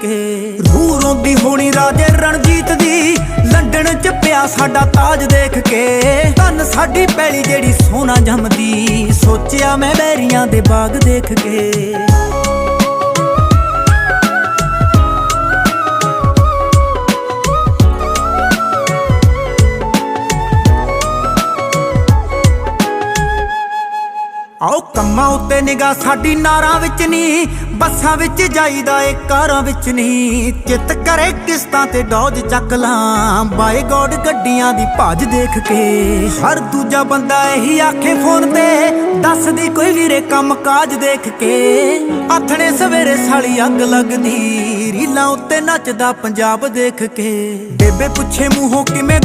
ਕੇ। ਰੂਹ ਰੋਂਦੀ ਹੋਣੀ ਰਾਜੇ ਰਣਜੀਤ ਦੀ, ਲੰਡਨ ਚ ਪਿਆ ਸਾਡਾ ਤਾਜ ਦੇਖ ਕੇ। ਧੰਨ ਸਾਡੀ ਪੈਲੀ ਜਿਹੜੀ ਸੋਨਾ ਜੰਮਦੀ, ਸੋਚਿਆ ਮੈਂ ਬੈਰੀਆਂ ਦੇ ਬਾਗ ਦੇਖ ਕੇ। ਆਓ ਕੰਮਾਂ ਉੱਤੇ ਨਿਗਾਹ ਸਾਡੀ ਨਾਰਾਂ ਵਿੱਚ ਨੀ, ਬੱਸਾਂ ਵਿੱਚ ਜਾਈਦਾ ਏ ਕਾਰਾਂ ਵਿੱਚ ਨੀ। ਚਿੱਤ ਕਰੇ ਕਿਸ਼ਤਾਂ ਤੇ ਡੋਜ ਚੱਕ ਲਾਂ, ਬਾਏ ਗੋਡ ਗੱਡੀਆਂ ਦੀ ਭਾਜ ਦੇਖ ਕੇ। ਹਰ ਦੂਜਾ ਬੰਦਾ ਇਹੀ ਆਖੇ ਫੋਨ ਤੇ, ਦੱਸਦੀ ਕੋਈ ਵੀਰੇ ਕੰਮ ਕਾਜ ਦੇਖ ਕੇ। ਆਥਣੇ ਸਵੇਰੇ ਸਾਲੀ ਅੱਗ ਲੱਗਦੀ, ਰੀਲਾਂ ਉੱਤੇ ਨੱਚਦਾ ਪੰਜਾਬ ਦੇਖ ਕੇ। ਬੇਬੇ ਪੁੱਛੇ ਮੂੰਹੋਂ ਕਿਵੇਂ